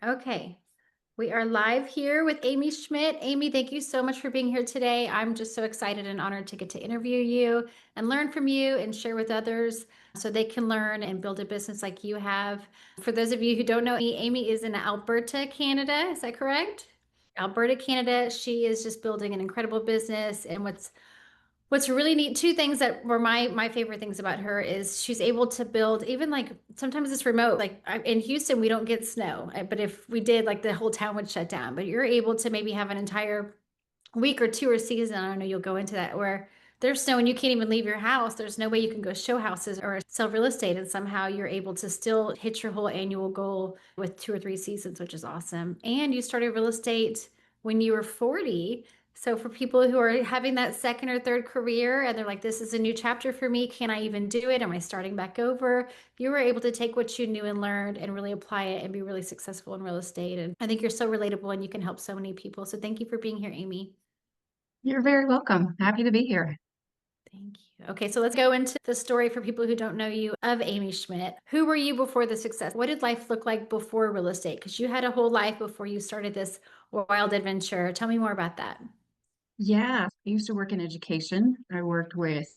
Okay, we are live here with Amy Schmidt. Amy, thank you so much for being here today. I'm just so excited and honored to get to interview you and learn from you and share with others so they can learn and build a business like you have. For those of you who don't know me, Amy is in Alberta, Canada. Is that correct? Alberta, Canada. She is just building an incredible business. And what's really neat, two things that were my favorite things about her is she's able to build, even like sometimes it's remote. Like in Houston, we don't get snow, but if we did, like the whole town would shut down. But you're able to maybe have an entire week or two or season. I don't know, you'll go into that where there's snow and you can't even leave your house. There's no way you can go show houses or sell real estate. And somehow you're able to still hit your whole annual goal with 2 or 3 seasons, which is awesome. And you started real estate when you were 40. So for people who are having that second or third career and they're like, this is a new chapter for me. Can I even do it? Am I starting back over? You were able to take what you knew and learned and really apply it and be really successful in real estate. And I think you're so relatable and you can help so many people. So thank you for being here, Amy. You're very welcome. Happy to be here. Thank you. Okay, so let's go into the story for people who don't know you of Amy Schmidt. Who were you before the success? What did life look like before real estate? Because you had a whole life before you started this wild adventure. Tell me more about that. Yeah, I used to work in education. I worked with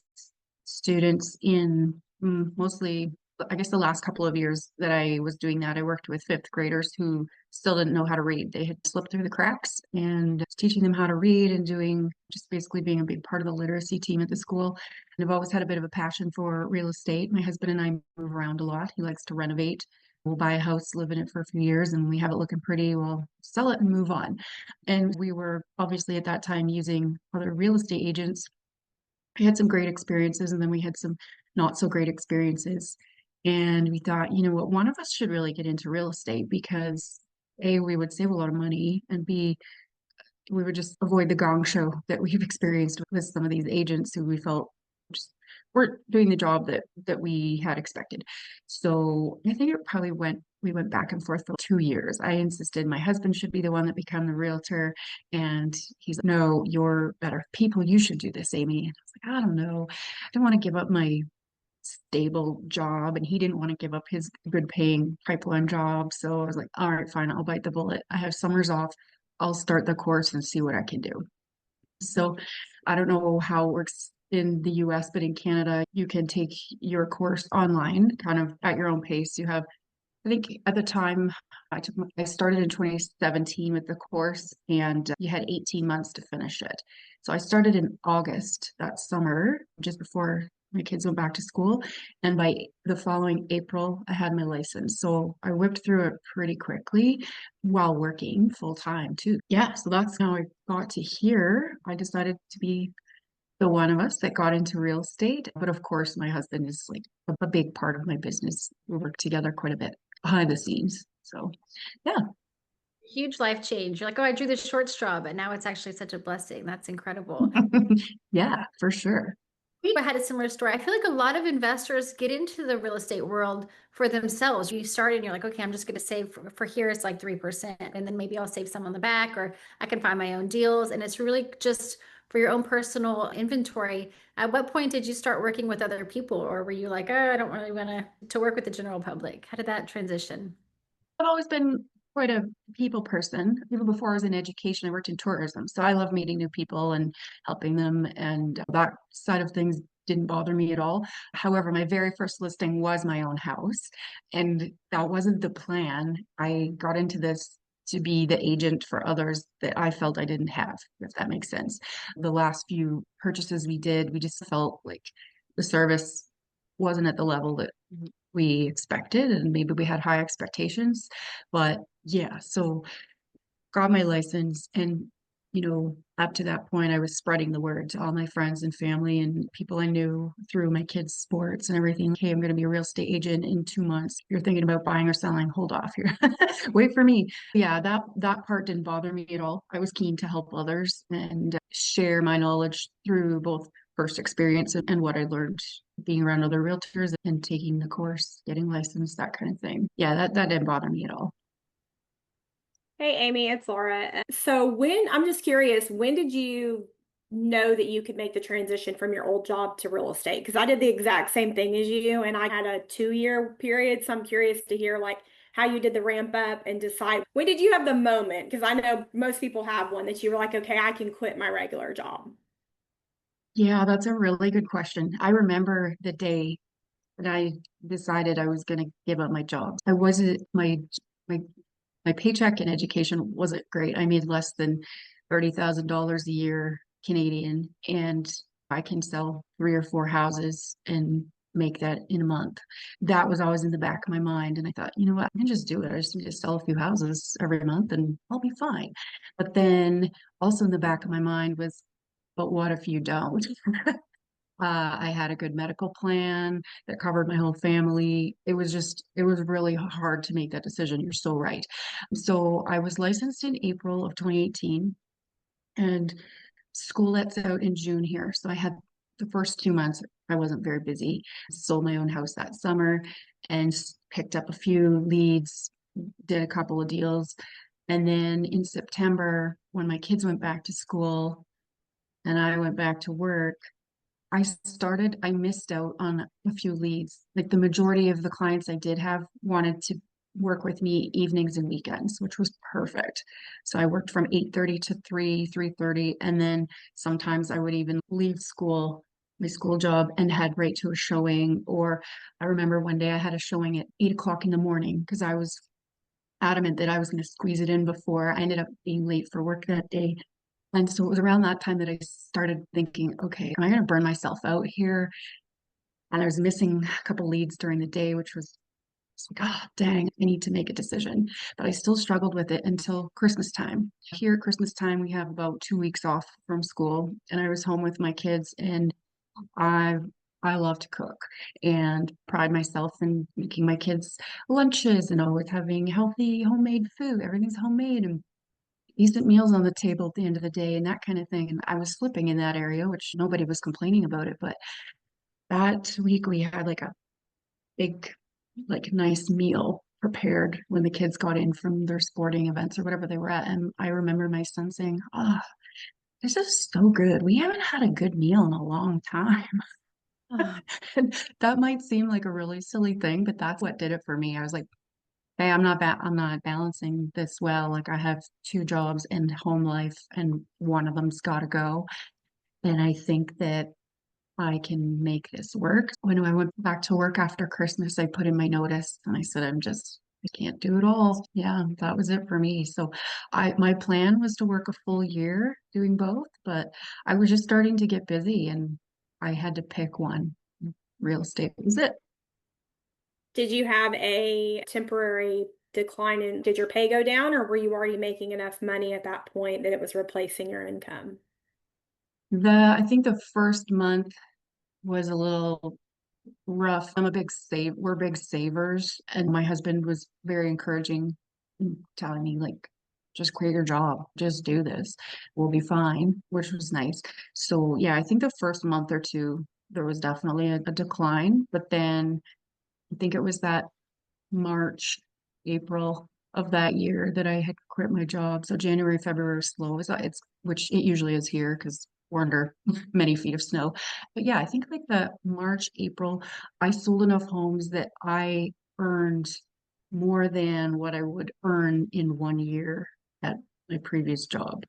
students in mostly, I guess the last couple of years that I was doing that, I worked with fifth graders who still didn't know how to read. They had slipped through the cracks and I was teaching them how to read and doing just basically being a big part of the literacy team at the school. And I've always had a bit of a passion for real estate. My husband and I move around a lot. He likes to renovate. We'll buy a house, live in it for a few years, and we have it looking pretty. We'll sell it and move on. And we were obviously at that time using other real estate agents. We had some great experiences and then we had some not so great experiences. And we thought, you know what, one of us should really get into real estate because A, we would save a lot of money, and B, we would just avoid the gong show that we've experienced with some of these agents who we felt just weren't doing the job that we had expected. So I think it probably we went back and forth for 2 years. I insisted my husband should be the one that become the realtor. And he's like, no, you're better people. You should do this, Amy. And I was like, I don't know. I don't want to give up my stable job. And he didn't want to give up his good paying pipeline job. So I was like, all right, fine, I'll bite the bullet. I have summers off. I'll start the course and see what I can do. So I don't know how it works in the US, but in Canada, you can take your course online kind of at your own pace. You have, I think at the time I started in 2017 with the course and you had 18 months to finish it. So I started in August that summer, just before my kids went back to school. And by the following April, I had my license. So I whipped through it pretty quickly while working full time too. Yeah, so that's how I got to here. I decided to be the one of us that got into real estate. But of course, my husband is like a big part of my business. We work together quite a bit behind the scenes. So, yeah. Huge life change. You're like, oh, I drew the short straw, but now it's actually such a blessing. That's incredible. Yeah, for sure. I had a similar story. I feel like a lot of investors get into the real estate world for themselves. You start and you're like, okay, I'm just going to save for here, it's like 3%. And then maybe I'll save some on the back or I can find my own deals. And it's really just for your own personal inventory. At what point did you start working with other people? Or were you like, oh, I don't really want to work with the general public? How did that transition? I've always been quite a people person. Even before I was in education, I worked in tourism. So I love meeting new people and helping them. And that side of things didn't bother me at all. However, my very first listing was my own house. And that wasn't the plan. I got into this to be the agent for others that I felt I didn't have, if that makes sense. The last few purchases we did, we just felt like the service wasn't at the level that we expected, and maybe we had high expectations. But yeah, so got my license, and up to that point, I was spreading the word to all my friends and family and people I knew through my kids' sports and everything. Hey, I'm going to be a real estate agent in 2 months. If you're thinking about buying or selling, hold off here. Wait for me. Yeah, that part didn't bother me at all. I was keen to help others and share my knowledge through both first experience and what I learned being around other realtors and taking the course, getting licensed, that kind of thing. Yeah, that didn't bother me at all. Hey, Amy, it's Laura. So I'm just curious, when did you know that you could make the transition from your old job to real estate? Because I did the exact same thing as you, and I had a 2-year period. So I'm curious to hear, like, how you did the ramp up and decide when did you have the moment? Because I know most people have one that you were like, okay, I can quit my regular job. Yeah, that's a really good question. I remember the day that I decided I was going to give up my job. I wasn't my my paycheck in education wasn't great. I made less than $30,000 a year Canadian, and I can sell 3 or 4 houses and make that in a month. That was always in the back of my mind. And I thought, you know what, I can just do it. I just need to sell a few houses every month and I'll be fine. But then also in the back of my mind was, but what if you don't? I had a good medical plan that covered my whole family. It was really hard to make that decision. You're so right. So I was licensed in April of 2018, and school lets out in June here. So I had the first 2 months, I wasn't very busy. Sold my own house that summer and picked up a few leads, did a couple of deals. And then in September, when my kids went back to school and I went back to work, I missed out on a few leads. Like the majority of the clients I did have wanted to work with me evenings and weekends, which was perfect. So I worked from 8:30 to 3:30, and then sometimes I would even leave school, my school job, and head right to a showing. Or I remember one day I had a showing at 8 o'clock in the morning because I was adamant that I was going to squeeze it in before I ended up being late for work that day. And so it was around that time that I started thinking, okay, am I going to burn myself out here? And I was missing a couple leads during the day, which was like, oh, dang, I need to make a decision. But I still struggled with it until Christmas time. Here at Christmas time, we have about 2 weeks off from school, and I was home with my kids, and I I love to cook and pride myself in making my kids lunches and always having healthy homemade food. Everything's homemade and decent meals on the table at the end of the day and that kind of thing. And I was slipping in that area, which nobody was complaining about it. But that week we had like a big, like nice meal prepared when the kids got in from their sporting events or whatever they were at. And I remember my son saying, oh, this is so good. We haven't had a good meal in a long time. And that might seem like a really silly thing, but that's what did it for me. I was like, hey, I'm not balancing this well. Like I have 2 jobs and home life, and one of them's got to go. And I think that I can make this work. When I went back to work after Christmas, I put in my notice and I said, I can't do it all. Yeah, that was it for me. So my plan was to work a full year doing both, but I was just starting to get busy and I had to pick one. Real estate was it. Did you have a temporary decline in, did your pay go down, or were you already making enough money at that point that it was replacing your income? I think the first month was a little rough. We're big savers, and my husband was very encouraging, telling me like, just quit your job, just do this, we'll be fine, which was nice. So yeah, I think the first month or two there was definitely a decline, but then I think it was that March, April of that year that I had quit my job. So January, February was slow. It's which it usually is here because we're under many feet of snow. But yeah, I think like the March, April, I sold enough homes that I earned more than what I would earn in one year at my previous job.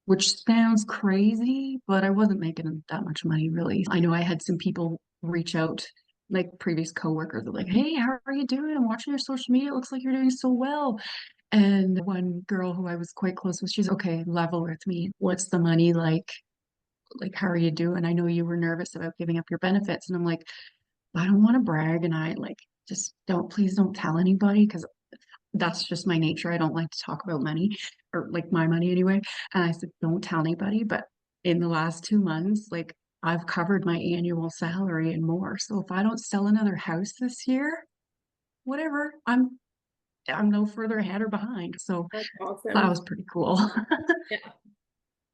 Which sounds crazy, but I wasn't making that much money really. I know I had some people reach out, like previous coworkers, are like, "Hey, how are you doing? I'm watching your social media. It looks like you're doing so well." And one girl who I was quite close with, she's okay, level with me. What's the money like? Like, how are you doing? I know you were nervous about giving up your benefits. And I'm like, I don't want to brag. And I like, just please don't tell anybody because that's just my nature. I don't like to talk about money or like my money anyway. And I said, don't tell anybody. But in the last 2 months, like I've covered my annual salary and more. So if I don't sell another house this year, whatever, I'm no further ahead or behind. So That's that awesome. was pretty cool. Yeah.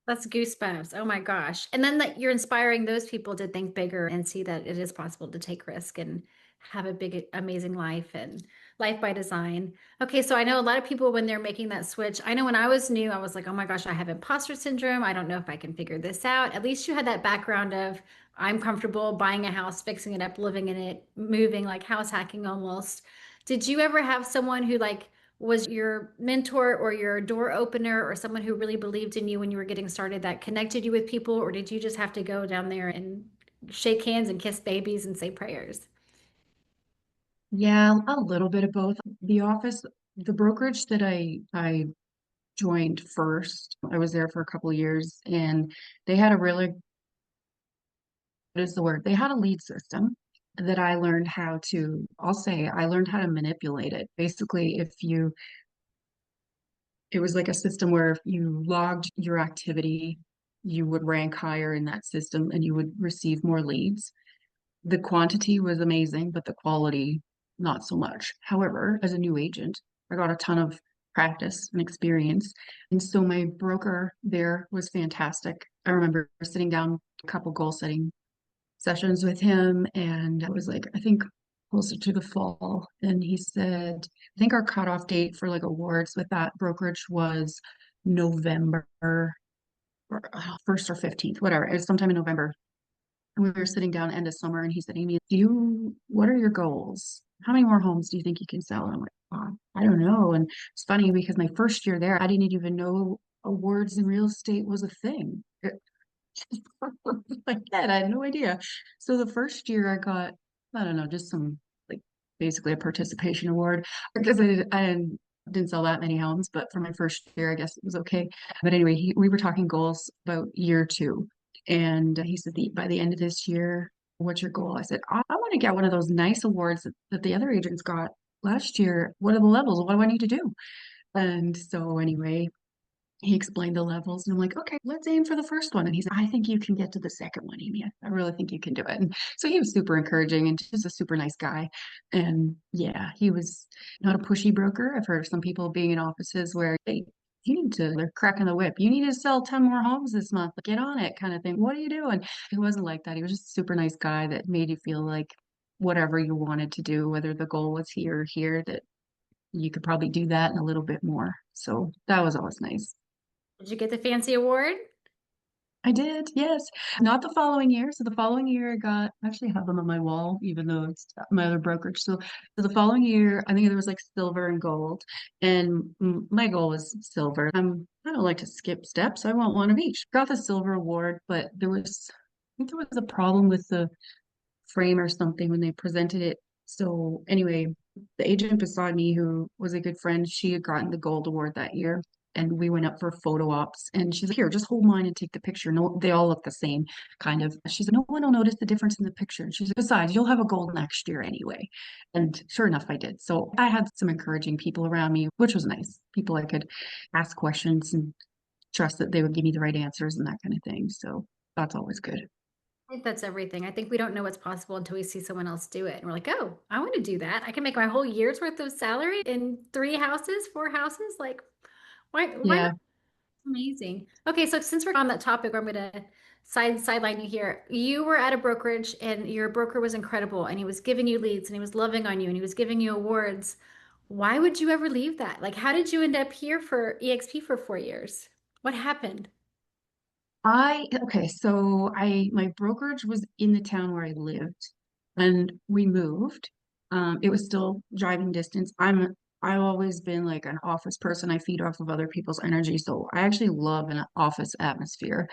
That's goosebumps. Oh my gosh. And then that you're inspiring those people to think bigger and see that it is possible to take risk and have a big, amazing life and life by design. Okay, so I know a lot of people when they're making that switch, I know when I was new, I was like, oh my gosh, I have imposter syndrome. I don't know if I can figure this out. At least you had that background of I'm comfortable buying a house, fixing it up, living in it, moving, like house hacking almost. Did you ever have someone who like was your mentor or your door opener or someone who really believed in you when you were getting started that connected you with people, or did you just have to go down there and shake hands and kiss babies and say prayers? Yeah, a little bit of both. The office, the brokerage that I joined first, I was there for a couple of years, and they had a really, what is the word? They had a lead system that I learned how to, I'll say, I learned how to manipulate it. Basically, it was like a system where if you logged your activity, you would rank higher in that system and you would receive more leads. The quantity was amazing, but the quality, not so much. However, as a new agent, I got a ton of practice and experience. And so my broker there was fantastic. I remember sitting down a couple goal setting sessions with him, and I was like, I think closer to the fall. And he said, I think our cutoff date for like awards with that brokerage was November or 1st or 15th, whatever. It was sometime in November. And we were sitting down end of summer, and he said, Amy, what are your goals? How many more homes do you think you can sell? And I'm like, I don't know. And it's funny because my first year there, I didn't even know awards in real estate was a thing. Like that, I had no idea. So the first year I got, I don't know, just some like basically a participation award because I didn't sell that many homes, but for my first year, I guess it was okay. But anyway, we were talking goals about year two. And he said, by the end of this year, what's your goal? I said, I want to get one of those nice awards that the other agents got last year. What are the levels? What do I need to do? And so anyway, he explained the levels, and I'm like, okay, let's aim for the first one. And he's like, I think you can get to the second one, Amy. I really think you can do it. And so he was super encouraging and just a super nice guy. And yeah, he was not a pushy broker. I've heard of some people being in offices where they're cracking the whip. You need to sell 10 more homes this month. Get on it, kind of thing. What are you doing? He wasn't like that. He was just a super nice guy that made you feel like whatever you wanted to do, whether the goal was here or here, that you could probably do that and a little bit more. So that was always nice. Did you get the fancy award? I did, yes. Not the following year. So the following year I actually have them on my wall, even though it's my other brokerage. So the following year, I think there was like silver and gold. And my goal was silver. I don't like to skip steps. I want one of each. Got the silver award, but I think there was a problem with the frame or something when they presented it. So anyway, the agent beside me, who was a good friend, she had gotten the gold award that year. And we went up for photo ops, and she's like, here, just hold mine and take the picture. No, they all look the same, kind of. She's like, no one will notice the difference in the picture. And she's like, besides, you'll have a gold next year anyway. And sure enough, I did. So I had some encouraging people around me, which was nice. People I could ask questions and trust that they would give me the right answers and that kind of thing. So that's always good. I think that's everything. I think we don't know what's possible until we see someone else do it. And we're like, oh, I want to do that. I can make my whole year's worth of salary in 3 houses, 4 houses. Like, why Yeah. not? Amazing. Okay, so since we're on that topic, I'm gonna sideline you here. You were at a brokerage and your broker was incredible and he was giving you leads and he was loving on you and he was giving you awards. Why would you ever leave that? Like, how did you end up here for EXP for 4 years? What happened? Okay, so my brokerage was in the town where I lived, and we moved. It was still driving distance. I've always been like an office person. I feed off of other people's energy, so I actually love an office atmosphere.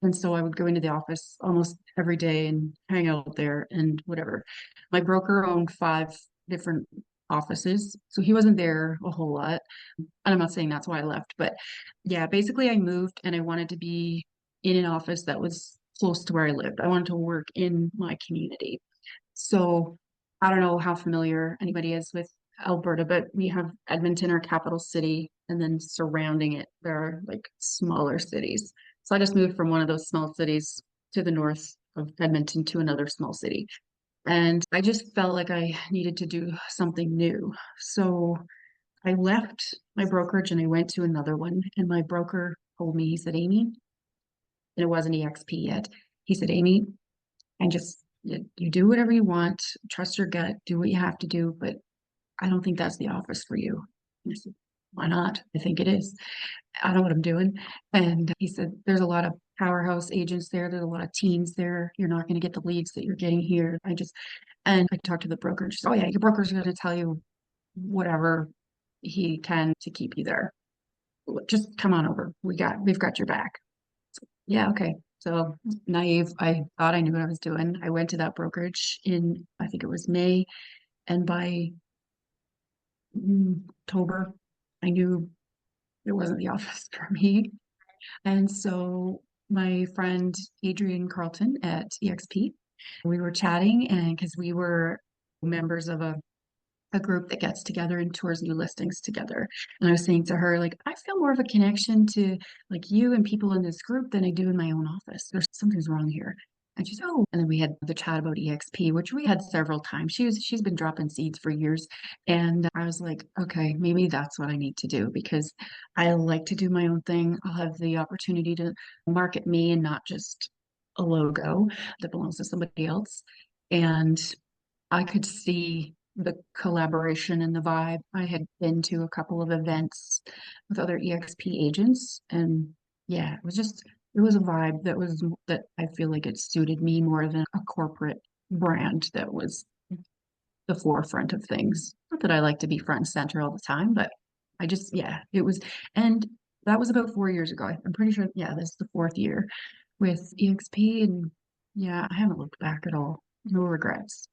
And so I would go into the office almost every day and hang out there and whatever. My broker owned 5 different offices, so he wasn't there a whole lot. And I'm not saying that's why I left, but yeah, basically I moved and I wanted to be in an office that was close to where I lived. I wanted to work in my community. So I don't know how familiar anybody is with Alberta, but we have Edmonton, our capital city, and then surrounding it, there are like smaller cities. So I just moved from one of those small cities to the north of Edmonton to another small city. And I just felt like I needed to do something new. So I left my brokerage and I went to another one. And my broker told me, he said, Amy, and it wasn't EXP yet. He said, Amy, and just you do whatever you want, trust your gut, do what you have to do, but I don't think that's the office for you. And I said, why not? I think it is. I know what I'm doing. And he said, there's a lot of powerhouse agents there. There's a lot of teams there. You're not going to get the leads that you're getting here. And I talked to the broker and she said, oh yeah, your broker's going to tell you whatever he can to keep you there. Just come on over. We've got your back. Yeah, okay. So naive, I thought I knew what I was doing. I went to that brokerage in, I think it was May, and by October, I knew it wasn't the office for me. And so my friend Adrienne Carlton at EXP, we were chatting, and because we were members of a group that gets together and tours new listings together. And I was saying to her, like, I feel more of a connection to like you and people in this group than I do in my own office. There's something's wrong here. And she's, oh, and then we had the chat about EXP, which we had several times. She's been dropping seeds for years. And I was like, okay, maybe that's what I need to do because I like to do my own thing. I'll have the opportunity to market me and not just a logo that belongs to somebody else. And I could see the collaboration and the vibe. I had been to a couple of events with other EXP agents, and yeah, it was a vibe that I feel like it suited me more than a corporate brand that was the forefront of things. Not that I like to be front and center all the time, but I just, yeah, it was, and that was about 4 years ago. I'm pretty sure, yeah, this is the fourth year with EXP, and yeah, I haven't looked back at all. No regrets.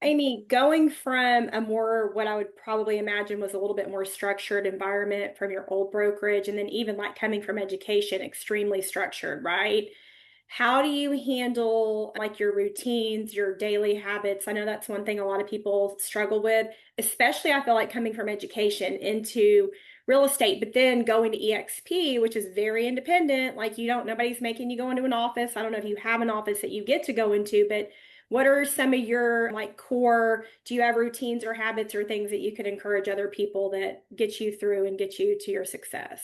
Amy, going from a more, what I would probably imagine was a little bit more structured environment from your old brokerage, and then even like coming from education, extremely structured, right? How do you handle like your routines, your daily habits? I know that's one thing a lot of people struggle with, especially I feel like coming from education into real estate, but then going to EXP, which is very independent. Like nobody's making you go into an office. I don't know if you have an office that you get to go into, but what are some of your like core, do you have routines or habits or things that you could encourage other people that get you through and get you to your success?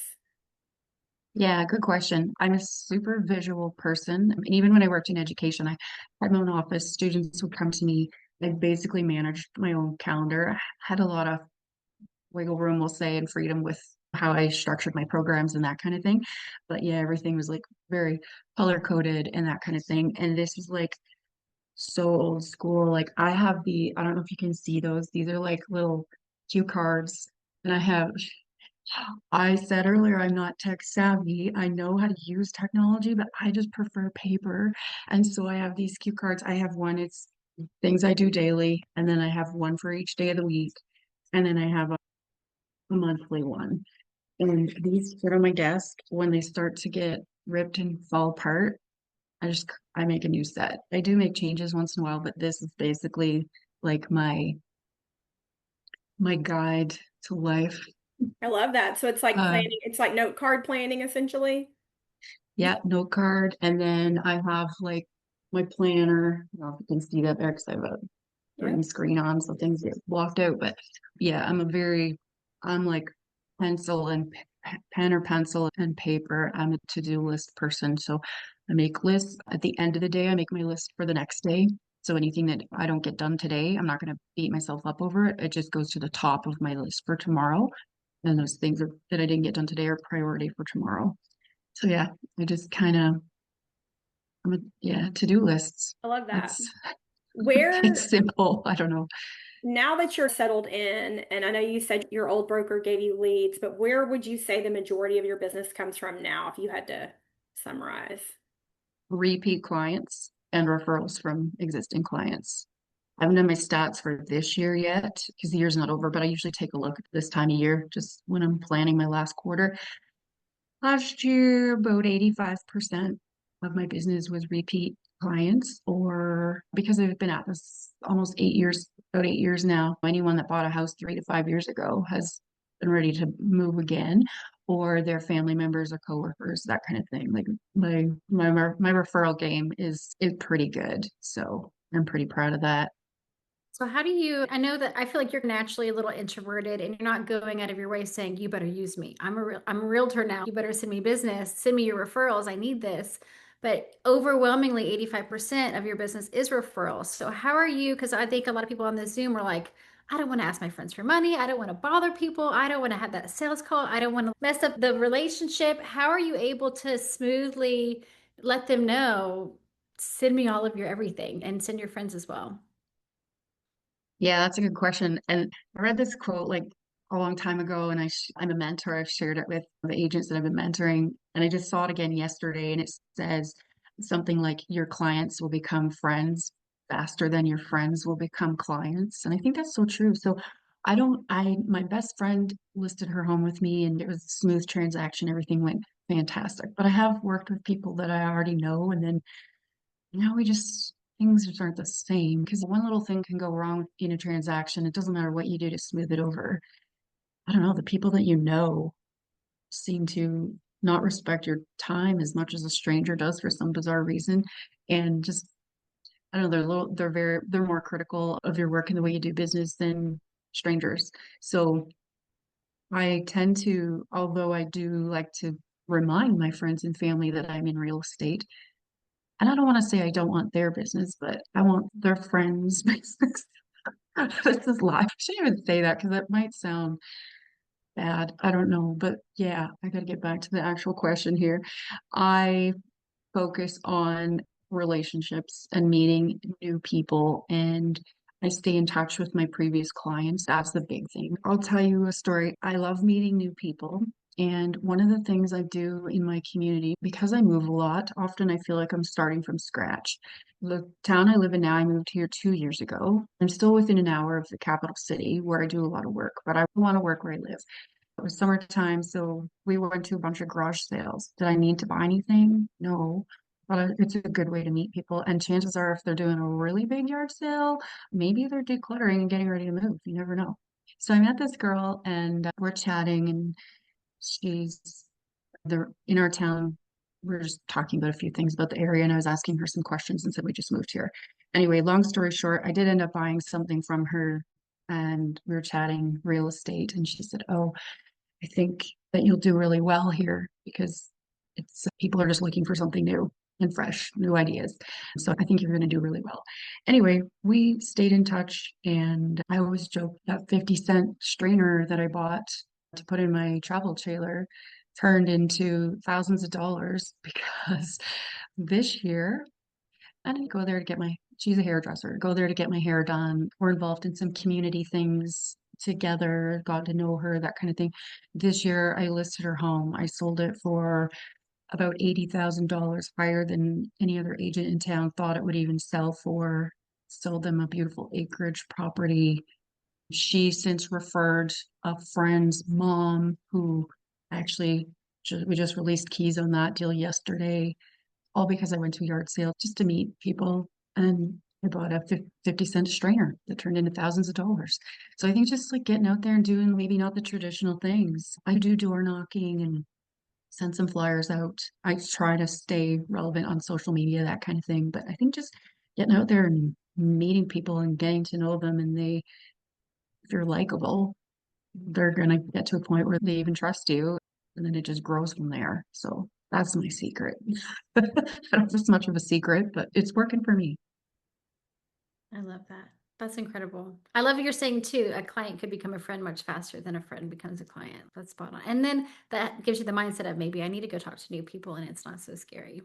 Yeah, good question. I'm a super visual person. I mean, even when I worked in education, I had my own office. Students would come to me. I basically managed my own calendar. I had a lot of wiggle room, we'll say, and freedom with how I structured my programs and that kind of thing. But yeah, everything was like very color coded and that kind of thing. And this is like so old school. Like I don't know if you can see those. These are like little cue cards. And I said earlier, I'm not tech savvy. I know how to use technology, but I just prefer paper. And so I have these cue cards. I have one, it's things I do daily, and then I have one for each day of the week, and then I have a monthly one. And these sit on my desk. When they start to get ripped and fall apart, I make a new set. I do make changes once in a while, but this is basically like my guide to life. I love that. So it's like Uh, planning, it's like note card planning essentially. Yeah, note card. And then I have like my planner. I don't know if you can see that there because I have a Yeah. green screen on, so things get blocked out. But yeah, I'm like pencil and pen or pencil and paper. I'm a to-do list person. So I make lists at the end of the day. I make my list for the next day. So anything that I don't get done today, I'm not going to beat myself up over it. It just goes to the top of my list for tomorrow. And those that I didn't get done today are priority for tomorrow. So yeah, I just kind of, yeah, to-do lists. I love that. That's, Where it's simple. I don't know. Now that you're settled in, and I know you said your old broker gave you leads, but where would you say the majority of your business comes from now, if you had to summarize? Repeat clients and referrals from existing clients. I haven't done my stats for this year yet because the year's not over, but I usually take a look at this time of year just when I'm planning my last quarter. Last year, about 85% of my business was repeat clients, or because I've been at this almost 8 years, about 8 years now, anyone that bought a house 3 to 5 years ago has been ready to move again, or their family members or coworkers, that kind of thing. Like my referral game is pretty good. So I'm pretty proud of that. So how do you, I know that I feel like you're naturally a little introverted and you're not going out of your way saying, you better use me. I'm a realtor now. You better send me business, send me your referrals. I need this. But overwhelmingly 85% of your business is referrals. So how are you? Because I think a lot of people on this Zoom are like, I don't want to ask my friends for money. I don't want to bother people. I don't want to have that sales call. I don't want to mess up the relationship. How are you able to smoothly let them know, send me all of your everything and send your friends as well? Yeah, that's a good question. And I read this quote like a long time ago, and I'm a mentor. I've shared it with the agents that I've been mentoring, and I just saw it again yesterday. And it says something like, "Your clients will become friends faster than your friends will become clients." And I think that's so true. So my best friend listed her home with me, and it was a smooth transaction. Everything went fantastic. But I have worked with people that I already know, and then we just things just aren't the same because one little thing can go wrong in a transaction. It doesn't matter what you do to smooth it over. I don't know, the people that you know seem to not respect your time as much as a stranger does for some bizarre reason. And just I don't know, they're more critical of your work and the way you do business than strangers. So I tend to, although I do like to remind my friends and family that I'm in real estate, and I don't want to say I don't want their business, but I want their friends' business. This is live. I shouldn't even say that because that might sound bad. I don't know. But yeah, I got to get back to the actual question here. I focus on relationships and meeting new people, and I stay in touch with my previous clients. That's the big thing. I'll tell you a story. I love meeting new people. And one of the things I do in my community, because I move a lot, often I feel like I'm starting from scratch. The town I live in now, I moved here 2 years ago. I'm still within an hour of the capital city where I do a lot of work, but I want to work where I live. It was summertime, so we went to a bunch of garage sales. Did I need to buy anything? No. But it's a good way to meet people. And chances are, if they're doing a really big yard sale, maybe they're decluttering and getting ready to move. You never know. So I met this girl and we're chatting, and she's in our town. We're just talking about a few things about the area, and I was asking her some questions and said we just moved here. Anyway, long story short, I did end up buying something from her, and we were chatting real estate, and she said, "Oh, I think that you'll do really well here because it's people are just looking for something new and fresh, new ideas. So I think you're going to do really well." Anyway, we stayed in touch, and I always joke that 50-cent strainer that I bought to put in my travel trailer turned into thousands of dollars because this year I didn't go there to she's a hairdresser, go there to get my hair done. We're involved in some community things together, got to know her, that kind of thing. This year I listed her home. I sold it for about $80,000 higher than any other agent in town thought it would even sell for. Sold them a beautiful acreage property. She since referred a friend's mom who actually we just released keys on that deal yesterday, all because I went to a yard sale just to meet people. And I bought a 50-cent strainer that turned into thousands of dollars. So I think just like getting out there and doing maybe not the traditional things. I do door knocking and send some flyers out. I try to stay relevant on social media, that kind of thing. But I think just getting out there and meeting people and getting to know them, and if you're likable, they're going to get to a point where they even trust you, and then it just grows from there. So that's my secret. I don't know if it's much of a secret, but it's working for me. I love that. That's incredible. I love what you're saying too. A client could become a friend much faster than a friend becomes a client. That's spot on. And then that gives you the mindset of maybe I need to go talk to new people and it's not so scary.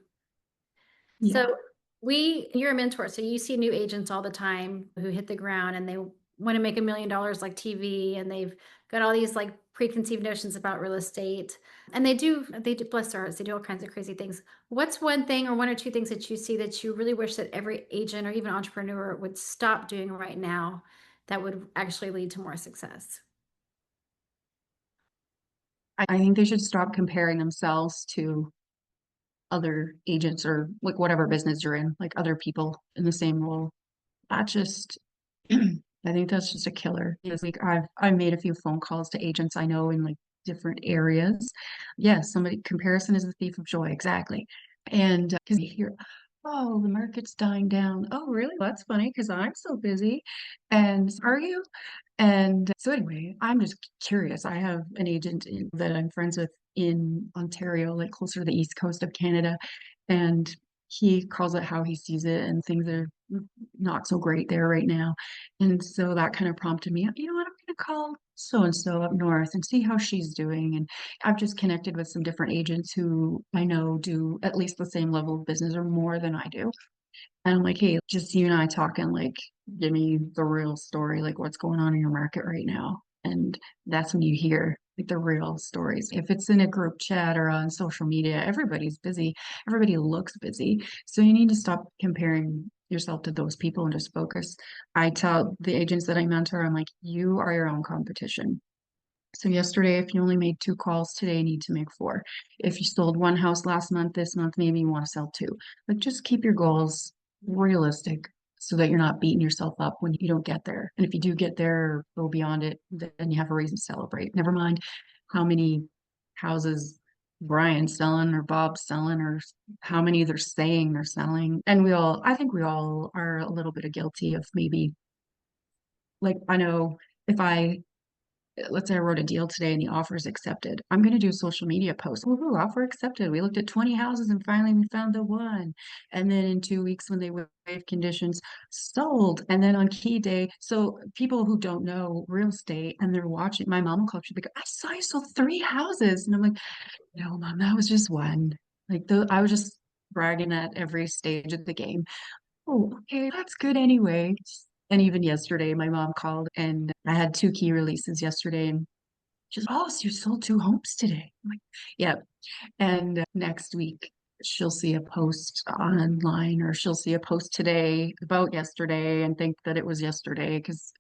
Yeah. So you're a mentor, so you see new agents all the time who hit the ground and they want to make $1 million like TV, and they've got all these like preconceived notions about real estate, and they do bless their hearts, they do all kinds of crazy things. What's one thing or one or two things that you see that you really wish that every agent or even entrepreneur would stop doing right now that would actually lead to more success? I think they should stop comparing themselves to other agents or like whatever business you're in, like other people in the same role. That just I think that's just a killer. Because like I've made a few phone calls to agents I know in like different areas. Yes, somebody comparison is the thief of joy, exactly. And because you hear, oh, the market's dying down. Oh, really? Well, that's funny because I'm so busy. And are you? And so anyway, I'm just curious. I have an agent that I'm friends with in Ontario, like closer to the east coast of Canada, and he calls it how he sees it, and things are not so great there right now. And so that kind of prompted me, you know what, I'm going to call so and so up north and see how she's doing. And I've just connected with some different agents who I know do at least the same level of business or more than I do. And I'm like, hey, just you and I talking, like, give me the real story, like what's going on in your market right now. And that's when you hear like the real stories. If it's in a group chat or on social media, everybody's busy. Everybody looks busy. So you need to stop comparing yourself to those people and just focus. I tell the agents that I mentor, I'm like, you are your own competition. So yesterday, if you only made 2 calls today, you need to make 4. If you sold 1 house last month, this month, maybe you want to sell 2. Like just keep your goals realistic so that you're not beating yourself up when you don't get there. And if you do get there or go beyond it, then you have a reason to celebrate. Never mind how many houses Brian's selling or Bob's selling or how many they're saying they're selling. And I think we all are a little bit of guilty of maybe, like, I know if let's say I wrote a deal today and the offer is accepted. I'm going to do a social media post. Woohoo, offer accepted. We looked at 20 houses and finally we found the one. And then in 2 weeks when they waive conditions, sold. And then on key day, so people who don't know real estate and they're watching, my mom will call, she'll be like, I saw you sold 3 houses. And I'm like, no, mom, that was just one. Like I was just bragging at every stage of the game. Oh, okay, that's good anyway. And even yesterday, my mom called and I had 2 key releases yesterday. And she's like, oh, so you sold 2 homes today. I'm like, yeah. And next week, she'll see a post online or she'll see a post today about yesterday and think that it was yesterday because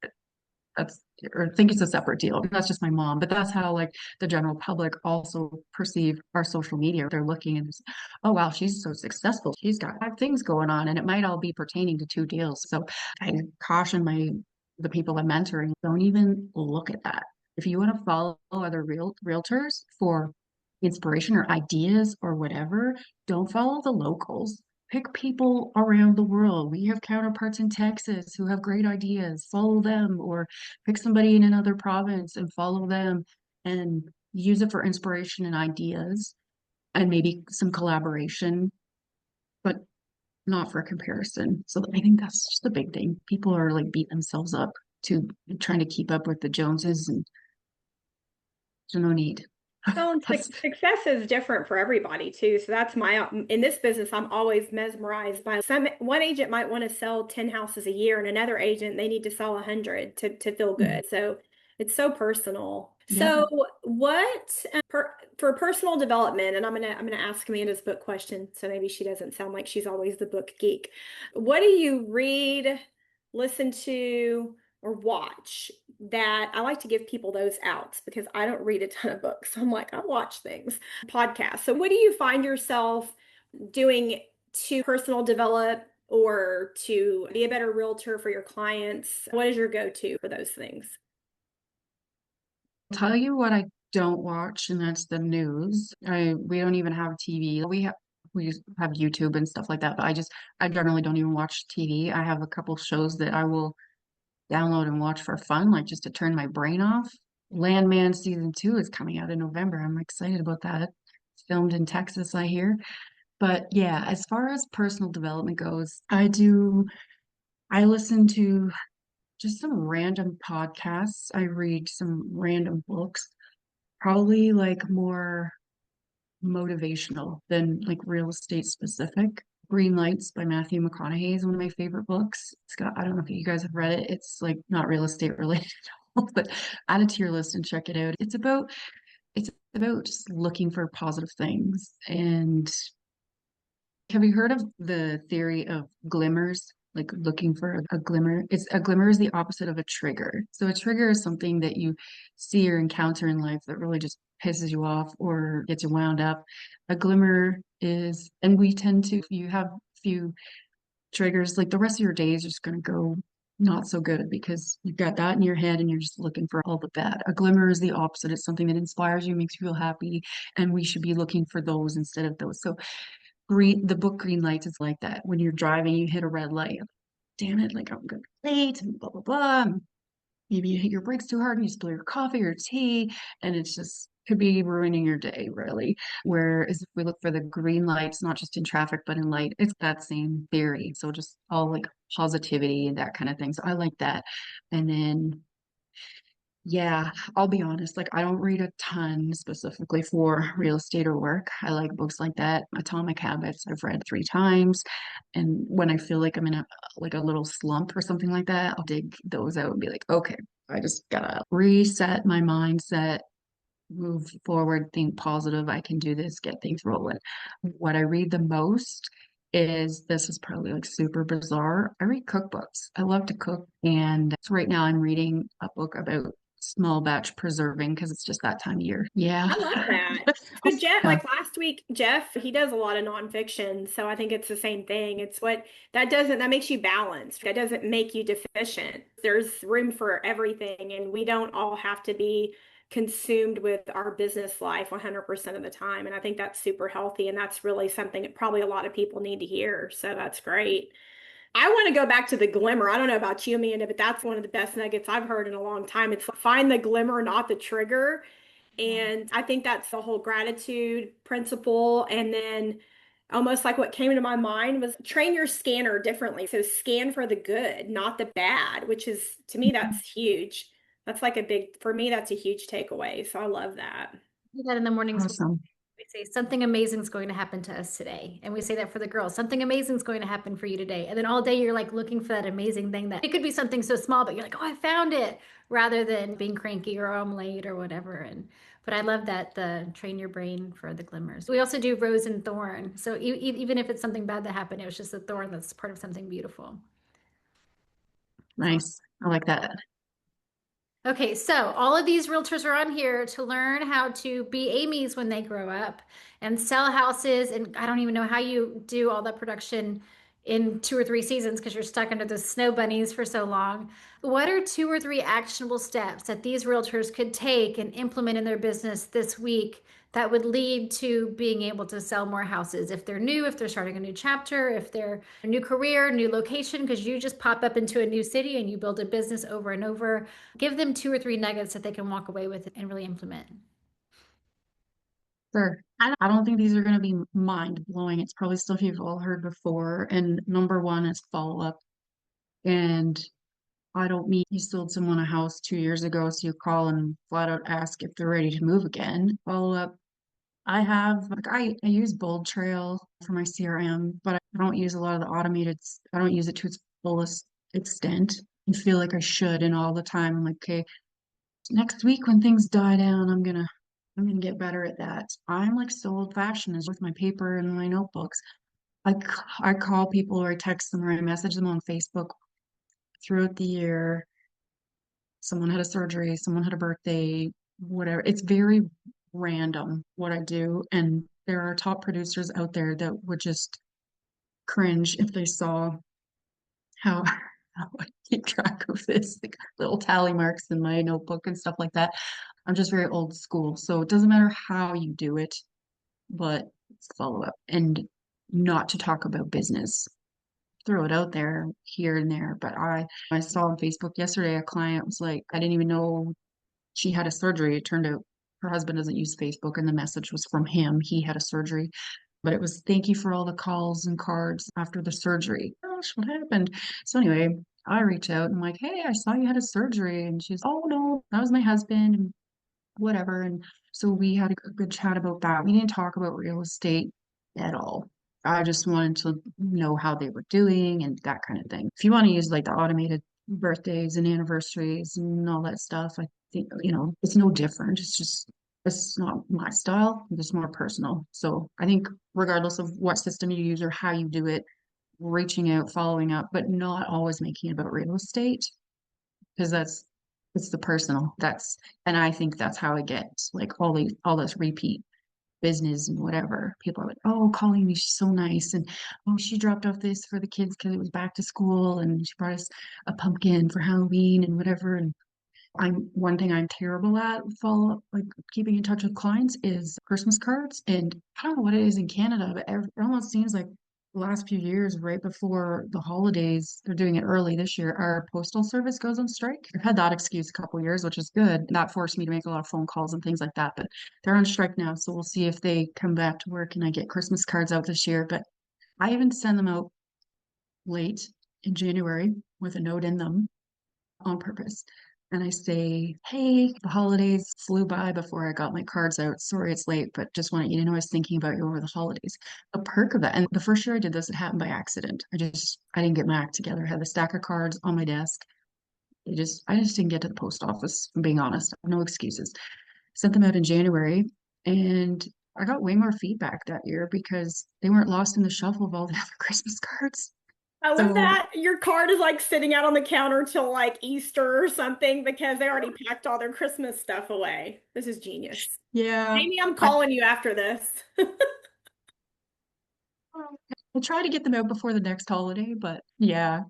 that's or think it's a separate deal. That's just my mom, but that's how like the general public also perceive our social media. They're looking and just, oh wow, she's so successful. She's got 5 things going on, and it might all be pertaining to 2 deals. So I caution the people I'm mentoring, don't even look at that. If you want to follow other realtors for inspiration or ideas or whatever, don't follow the locals. Pick people around the world. We have counterparts in Texas who have great ideas. Follow them, or pick somebody in another province and follow them and use it for inspiration and ideas and maybe some collaboration, but not for comparison. So I think that's just the big thing. People are like beating themselves up to trying to keep up with the Joneses, and there's no need. Well, success is different for everybody too. So that's in this business, I'm always mesmerized by one agent might want to sell 10 houses a year and another agent, they need to sell 100 to feel good. So it's so personal. Yeah. So what for personal development, and I'm gonna ask Amanda's book question, so maybe she doesn't sound like she's always the book geek. What do you read, listen to, or watch that I like to give people those outs because I don't read a ton of books. So I'm like, I watch things, podcasts. So what do you find yourself doing to personal develop or to be a better realtor for your clients? What is your go-to for those things? I'll tell you what I don't watch, and that's the news. We don't even have TV. We have YouTube and stuff like that, but I generally don't even watch TV. I have a couple shows that I will download and watch for fun, like just to turn my brain off. Landman season 2 is coming out in November. I'm excited about that. It's filmed in Texas, I hear. But yeah, as far as personal development goes, I listen to just some random podcasts. I read some random books, probably like more motivational than like real estate specific. Green Lights by Matthew McConaughey is one of my favorite books. I don't know if you guys have read it. It's like not real estate related at all, but add it to your list and check it out. It's about just looking for positive things. And have you heard of the theory of glimmers? Like looking for a glimmer. A glimmer is the opposite of a trigger. So a trigger is something that you see or encounter in life that really just pisses you off or gets you wound up. A glimmer is, and we tend to, if you have a few triggers, like the rest of your day is just going to go not so good because you've got that in your head and you're just looking for all the bad. A glimmer is the opposite. It's something that inspires you, makes you feel happy, and we should be looking for those instead of those. So the book Green Lights is like that. When you're driving, you hit a red light. Damn it, like I'm gonna be late and blah blah blah. Maybe you hit your brakes too hard and you spill your coffee or tea, and it's just could be ruining your day, really. Whereas if we look for the green lights, not just in traffic, but in light, it's that same theory. So just all like positivity and that kind of thing. So I like that. And then Yeah, I'll be honest, like I don't read a ton specifically for real estate or work. I like books like that. Atomic Habits, I've read 3 times. And when I feel like I'm in a little slump or something like that, I'll dig those out and be like, okay, I just gotta reset my mindset, move forward, think positive. I can do this, get things rolling. What I read the most is this is probably like super bizarre. I read cookbooks. I love to cook. And so right now I'm reading a book about small batch preserving because it's just that time of year. Yeah. I love that. So Jeff, Yeah. like last week, Jeff, he does a lot of nonfiction. So I think it's the same thing. It's what that makes you balanced. That doesn't make you deficient. There's room for everything, and we don't all have to be consumed with our business life 100% of the time. And I think that's super healthy. And that's really something that probably a lot of people need to hear. So that's great. I want to go back to the glimmer. I don't know about you, Amanda, but that's one of the best nuggets I've heard in a long time. It's find the glimmer, not the trigger. And I think that's the whole gratitude principle. And then almost like what came to my mind was train your scanner differently. So scan for the good, not the bad, which is to me, that's huge. That's like for me, that's a huge takeaway. So I love that. Do that in the mornings. Awesome. We say something amazing is going to happen to us today. And we say that for the girls, something amazing is going to happen for you today. And then all day you're like looking for that amazing thing that it could be something so small, but you're like, oh, I found it, rather than being cranky or I'm late or whatever. But I love that the train your brain for the glimmers. We also do rose and thorn. So even if it's something bad that happened, it was just a thorn that's part of something beautiful. Nice. I like that. Okay, so all of these realtors are on here to learn how to be Amy's when they grow up and sell houses. And I don't even know how you do all that production in 2 or 3 seasons because you're stuck under the snow bunnies for so long. What are 2 or 3 actionable steps that these realtors could take and implement in their business this week that would lead to being able to sell more houses if they're new, if they're starting a new chapter, if they're a new career, new location, because you just pop up into a new city and you build a business over and over. Give them 2 or 3 nuggets that they can walk away with and really implement. Sure. I don't think these are going to be mind blowing. It's probably stuff you've all heard before. And number one is follow up. And I don't mean you sold someone a house 2 years ago, so you call and flat out ask if they're ready to move again. Follow up. I use Bold Trail for my CRM, but I don't use a lot of the automated, I don't use it to its fullest extent. I feel like I should, and all the time I'm like, okay, next week when things die down, I'm gonna get better at that. I'm like so old fashioned as with my paper and my notebooks. I call people or I text them or I message them on Facebook throughout the year. Someone had a surgery, someone had a birthday, whatever. It's very random what I do. And there are top producers out there that would just cringe if they saw how, how I keep track of this, like little tally marks in my notebook and stuff like that. I'm just very old school. So it doesn't matter how you do it, but it's follow up and not to talk about business. Throw it out there here and there. But I saw on Facebook yesterday a client was like, I didn't even know she had a surgery. It turned out her husband doesn't use Facebook, and the message was from him. He had a surgery, but it was thank you for all the calls and cards after the surgery. Gosh, what happened? So anyway, I reach out and I'm like, hey, I saw you had a surgery, and she's, oh no, that was my husband, and whatever. And so we had a good chat about that. We didn't talk about real estate at all. I just wanted to know how they were doing and that kind of thing. If you want to use like the automated birthdays and anniversaries and all that stuff, I think, it's no different. It's not my style. It's more personal. So I think regardless of what system you use or how you do it, reaching out, following up, but not always making it about real estate because it's the personal. And I think that's how it gets like all this repeat business and whatever. People are like, oh, calling me, she's so nice. And oh, she dropped off this for the kids because it was back to school and she brought us a pumpkin for Halloween and whatever. And one thing I'm terrible at follow up, like keeping in touch with clients is Christmas cards. And I don't know what it is in Canada, but it almost seems like the last few years, right before the holidays, they're doing it early this year. Our postal service goes on strike. I've had that excuse a couple years, which is good. That forced me to make a lot of phone calls and things like that. But they're on strike now, so we'll see if they come back to work and I get Christmas cards out this year. But I even send them out late in January with a note in them on purpose. and I say, hey, the holidays flew by before I got my cards out. Sorry it's late, but just wanted you to know I was thinking about you over the holidays. A perk of that, and the first year I did this, it happened by accident. I didn't get my act together. I had a stack of cards on my desk. I just didn't get to the post office, I'm being honest. No excuses. Sent them out in January, and I got way more feedback that year because they weren't lost in the shuffle of all the other Christmas cards. I love So that your card is like sitting out on the counter till like Easter or something because they already packed all their Christmas stuff away. This is genius. yeah, Amy, I'm I, calling you after this. I try to get them out before the next holiday, but yeah,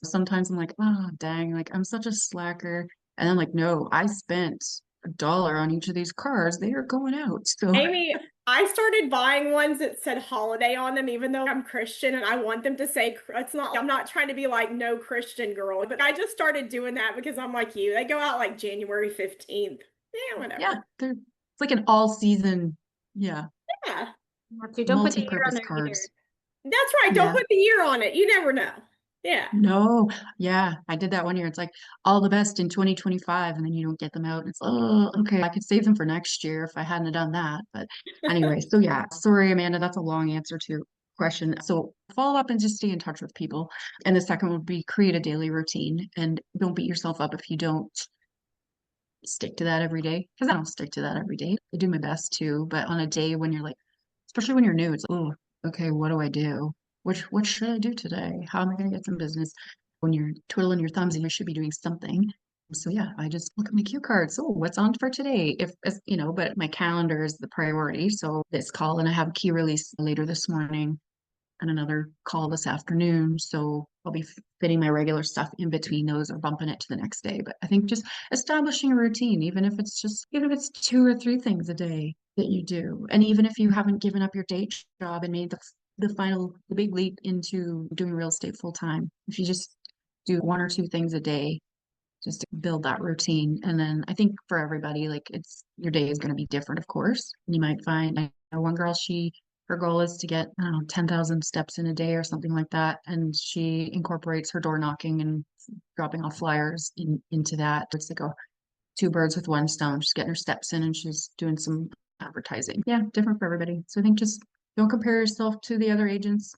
sometimes I'm like, oh dang, like I'm such a slacker. And I'm like, no, I spent $1 on each of these cards. They are going out. So Amy, I started buying ones that said holiday on them, even though I'm Christian and I want them to say, it's not, I'm not trying to be like no Christian girl, but I just started doing that because I'm like you. They go out like January 15th. Yeah, yeah, whatever. it's like an all season, yeah, Yeah, Don't put the year on multi-purpose there either. cards. that's right. Don't Yeah. put the year on it. You never know. Yeah. No, yeah, I did that one year. It's like all the best in 2025, and then you don't get them out. It's oh, okay. I could save them for next year if I hadn't have done that. But anyway, so yeah, sorry, Amanda, that's a long answer to your question. So follow up and just stay in touch with people. And the second would be create a daily routine and don't beat yourself up if you don't stick to that every day. Because I don't stick to that every day. I do my best too, but on a day when you're like, especially when you're new, it's oh, okay, what do I do? What should I do today? How am I going to get some business? When you're twiddling your thumbs and you should be doing something. So yeah, I just look at my cue cards. Oh, what's on for today? But my calendar is the priority. So this call and I have a key release later this morning and another call this afternoon. So I'll be fitting my regular stuff in between those or bumping it to the next day. But I think just establishing a routine, even if it's 2 or 3 things a day that you do, and even if you haven't given up your day job and made the big leap into doing real estate full time, if you just do 1 or 2 things a day, just to build that routine. And then I think for everybody, like your day is going to be different, of course. You might find, I know one girl, her goal is to get, I don't know, 10,000 steps in a day or something like that. And she incorporates her door knocking and dropping off flyers into that. It's like 2 birds with one stone. She's getting her steps in and she's doing some advertising. Yeah, different for everybody. So I think just don't compare yourself to the other agents.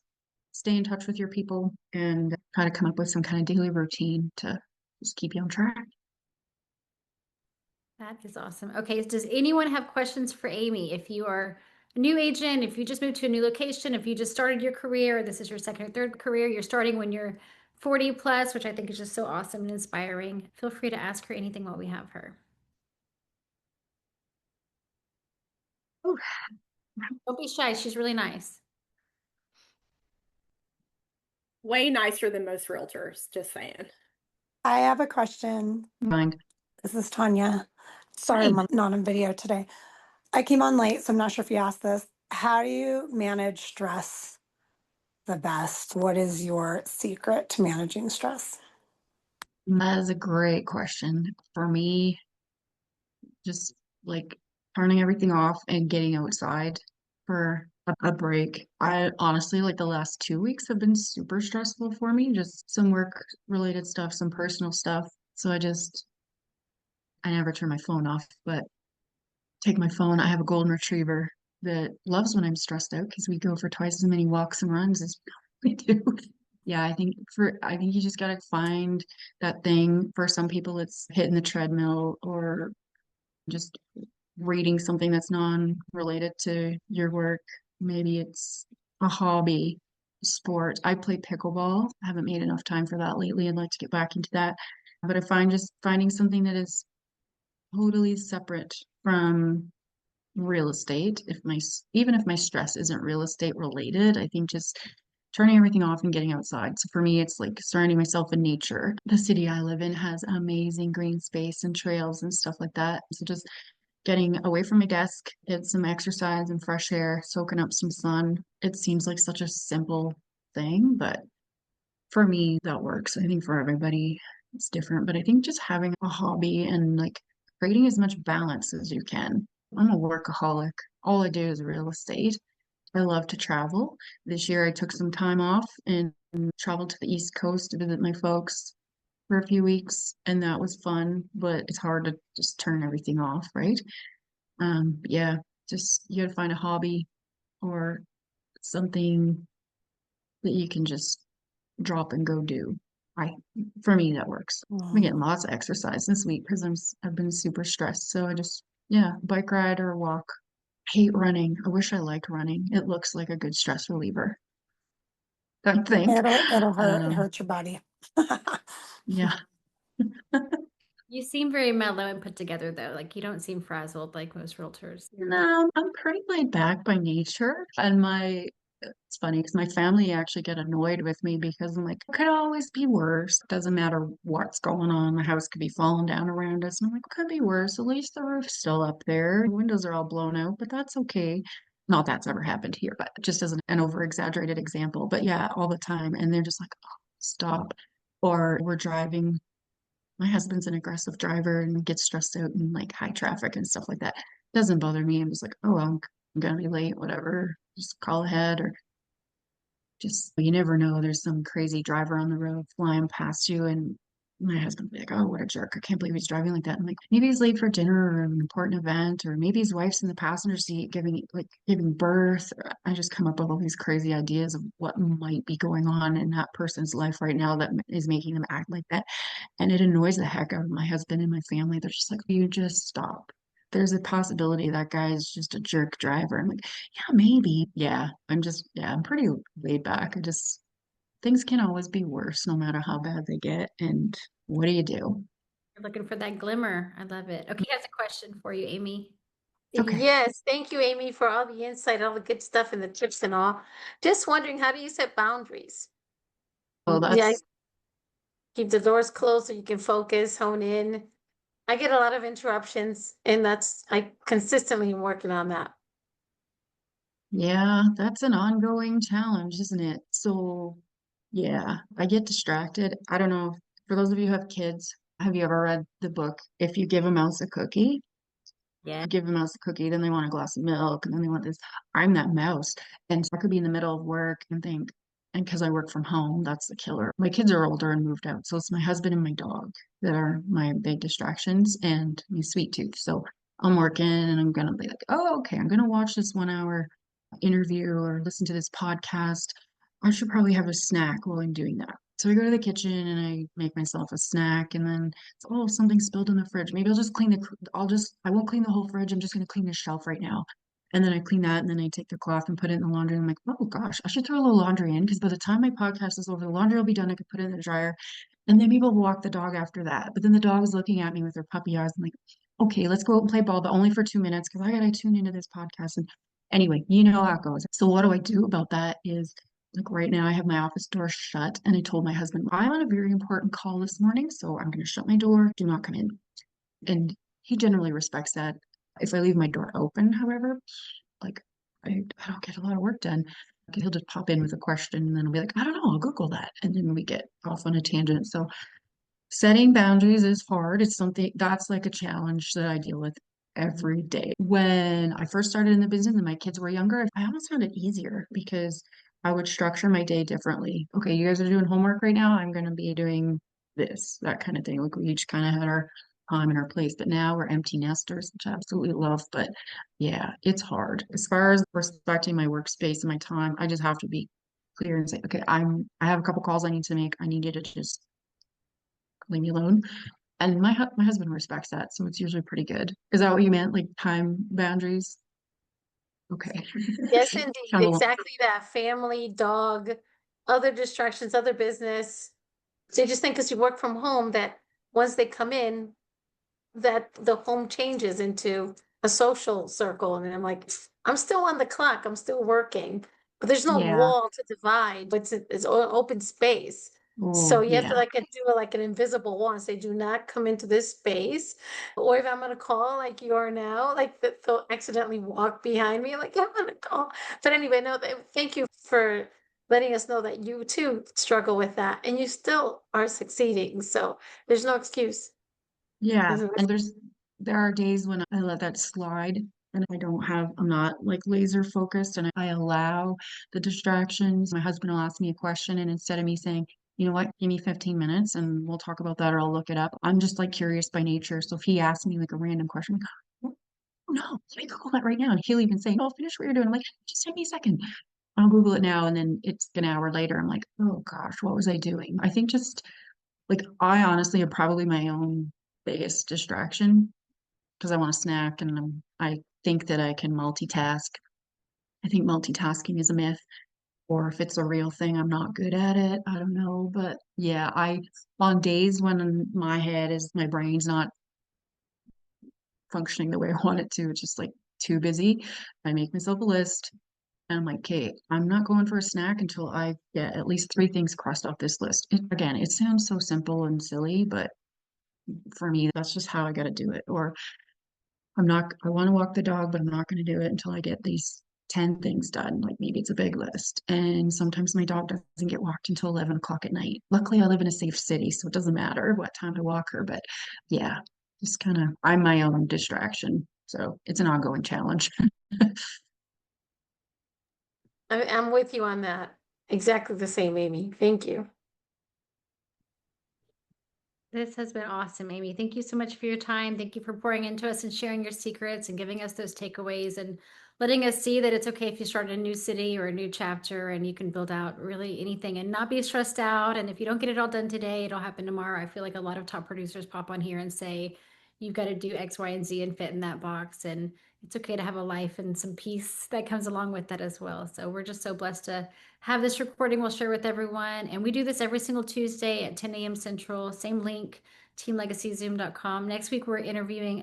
Stay in touch with your people and try to come up with some kind of daily routine to just keep you on track. That is awesome. Okay, does anyone have questions for Amy? If you are a new agent, if you just moved to a new location, if you just started your career, this is your second or third career, you're starting when you're 40 plus, which I think is just so awesome and inspiring. Feel free to ask her anything while we have her. Ooh, Don't be shy. She's really nice. Way nicer than most realtors, just saying. I have a question. mind. This is Tanya. Sorry, Hi. I'm not on video today. I came on late, so I'm not sure if you asked this. How do you manage stress the best? What is your secret to managing stress? That is a great question. For me, just like turning everything off and getting outside for a break. I honestly, like the last 2 weeks have been super stressful for me, just some work related stuff, some personal stuff. So I never turn my phone off, but take my phone. I have a golden retriever that loves when I'm stressed out because we go for twice as many walks and runs as we do. Yeah, I think you just gotta find that thing. For some people, it's hitting the treadmill or just reading something that's non-related to your work. Maybe it's a hobby, sport. I play pickleball. I haven't made enough time for that lately. I'd like to get back into that. But I find just finding something that is totally separate from real estate, even if my stress isn't real estate related, I think just turning everything off and getting outside. So for me, it's like surrounding myself in nature. The city I live in has amazing green space and trails and stuff like that. So just getting away from my desk, get some exercise and fresh air, soaking up some sun. It seems like such a simple thing, but for me, that works. I think for everybody, it's different. But I think just having a hobby and like creating as much balance as you can. I'm a workaholic. All I do is real estate. I love to travel. This year I took some time off and traveled to the East Coast to visit my folks for a few weeks, and that was fun, but it's hard to just turn everything off, right? Yeah, just you gotta find a hobby or something that you can just drop and go do. I, for me, that works. I'm getting lots of exercise this week because I've been super stressed. So I just, yeah, bike ride or walk. I hate running. I wish I liked running. It looks like a good stress reliever. Don't think. It'll hurt your body. Yeah. You seem very mellow and put together though. Like you don't seem frazzled like most realtors. No, I'm pretty laid back by nature. And it's funny because my family actually get annoyed with me because I'm like, it could always be worse. Doesn't matter what's going on. The house could be falling down around us. And I'm like, it could be worse. At least the roof's still up there. The windows are all blown out, but that's okay. Not that's ever happened here, but just as an over exaggerated example. But yeah, all the time. And they're just like, oh, stop. Or we're driving. My husband's an aggressive driver and gets stressed out in like high traffic and stuff like that. Doesn't bother me. I'm just like, oh, well, I'm gonna be late, whatever. Just call ahead or just you never know. There's some crazy driver on the road flying past you, and my husband will be like, "Oh, what a jerk! I can't believe he's driving like that." I'm like, maybe he's late for dinner or an important event, or maybe his wife's in the passenger seat giving birth. I just come up with all these crazy ideas of what might be going on in that person's life right now that is making them act like that, and it annoys the heck out of my husband and my family. They're just like, "You just stop." There's a possibility that guy is just a jerk driver. I'm like, yeah, maybe. Yeah, I'm pretty laid back. Things can always be worse no matter how bad they get. And what do you do? You're looking for that glimmer. I love it. Okay, here's a question for you, Amy. Okay. Yes, thank you, Amy, for all the insight, all the good stuff and the tips and all. Just wondering, how do you set boundaries? Well, Yeah, that's, keep the doors closed so you can focus, hone in. I get a lot of interruptions, and I consistently am working on that. yeah, that's an ongoing challenge, isn't it? So, yeah, I get distracted. I don't know. For those of you who have kids, have you ever read the book, If You Give a Mouse a Cookie? Yeah. Give a mouse a cookie, then they want a glass of milk, and then they want this. I'm that mouse. And so I could be in the middle of work and think, and because I work from home, that's the killer. My kids are older and moved out. So it's my husband and my dog that are my big distractions and my sweet tooth. So I'm working and I'm going to be like, oh, okay, I'm going to watch this 1 hour interview or listen to this podcast. I should probably have a snack while I'm doing that. So I go to the kitchen and I make myself a snack, and then it's, oh, something spilled in the fridge. Maybe I'll just I won't clean the whole fridge. I'm just going to clean the shelf right now. And then I clean that, and then I take the cloth and put it in the laundry. And I'm like, oh gosh, I should throw a little laundry in because by the time my podcast is over, the laundry will be done. I could put it in the dryer, and then maybe I'll walk the dog after that. But then the dog is looking at me with her puppy eyes. I'm like, okay, let's go out and play ball, but only for 2 minutes because I got to tune into this podcast. And anyway, you know how it goes. So what do I do about that is like right now I have my office door shut and I told my husband, I'm on a very important call this morning, so I'm going to shut my door. Do not come in. And he generally respects that. If I leave my door open, however, like I don't get a lot of work done. He'll just pop in with a question and then I'll be like, I don't know, I'll Google that. And then we get off on a tangent. So setting boundaries is hard. It's something that's like a challenge that I deal with every day. When I first started in the business and my kids were younger, I almost found it easier because I would structure my day differently. Okay, you guys are doing homework right now. I'm going to be doing this, that kind of thing. Like we each kind of had our time and our place, but now we're empty nesters, which I absolutely love. But yeah, it's hard. As far as respecting my workspace and my time, I just have to be clear and say, okay, I have a couple calls I need to make. I need you to just leave me alone. And my husband respects that, so it's usually pretty good. Is that what you meant? Like time boundaries? Okay. Yes, indeed. Kind of Exactly that. Family, dog, other distractions, other business. So you just think because you work from home that once they come in, that the home changes into a social circle. And I'm like, I'm still on the clock, I'm still working, but there's no yeah. wall to divide, but it's open space. So Oh, you have to yeah. like do like an invisible wall and say, do not come into this space. Or if I'm on a call like you are now, like that they'll accidentally walk behind me, like I'm on a call. But anyway, no, thank you for letting us know that you too struggle with that and you still are succeeding. So there's no excuse. Yeah. There's no And there are days when I let that slide and I'm not like laser focused and I allow the distractions. My husband will ask me a question and instead of me saying, you know what, give me 15 minutes and we'll talk about that, or I'll look it up. I'm just like curious by nature. So if he asks me like a random question, I'm like, oh, no, let me Google that right now. And he'll even say, no, finish what you're doing. I'm like, just take me a second. I'll Google it now. And then it's an hour later. I'm like, oh gosh, what was I doing? I think just like, I honestly am probably my own biggest distraction because I want to snack and I think that I can multitask. I think multitasking is a myth, or if it's a real thing, I'm not good at it. I don't know. But yeah, on days when my brain's not functioning the way I want it to, it's just like too busy, I make myself a list and I'm like, okay, I'm not going for a snack until I get at least 3 things crossed off this list. Again, it sounds so simple and silly, but for me, that's just how I got to do it. Or I want to walk the dog, but I'm not going to do it until I get these 10 things done. Like maybe it's a big list. And sometimes my dog doesn't get walked until 11 o'clock at night. Luckily, I live in a safe city, so it doesn't matter what time to walk her. But yeah, just kind of, I'm my own distraction. So it's an ongoing challenge. I'm with you on that. Exactly the same, Amy. Thank you. This has been awesome, Amy. Thank you so much for your time. Thank you for pouring into us and sharing your secrets and giving us those takeaways and letting us see that it's okay if you start in a new city or a new chapter and you can build out really anything and not be stressed out. And if you don't get it all done today, it'll happen tomorrow. I feel like a lot of top producers pop on here and say, you've got to do X, Y, and Z and fit in that box. And it's okay to have a life and some peace that comes along with that as well. So we're just so blessed to have this recording. We'll share with everyone. And we do this every single Tuesday at 10 a.m. Central, same link, teamlegacyzoom.com. Next week, we're interviewing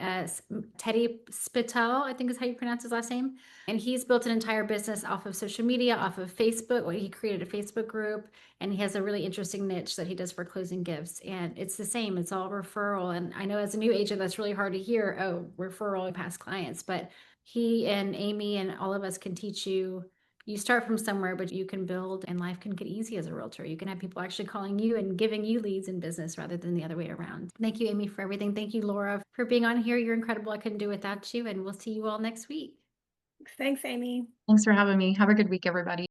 Teddy Spital, I think is how you pronounce his last name. And he's built an entire business off of social media, off of Facebook. Well, he created a Facebook group, and he has a really interesting niche that he does for closing gifts. And it's the same, it's all referral. And I know as a new agent, that's really hard to hear, oh, referral and past clients. But he and Amy and all of us can teach you. You start from somewhere, but you can build and life can get easy as a realtor. You can have people actually calling you and giving you leads in business rather than the other way around. Thank you, Amy, for everything. Thank you, Laura, for being on here. You're incredible. I couldn't do it without you. And we'll see you all next week. Thanks, Amy. Thanks for having me. Have a good week, everybody.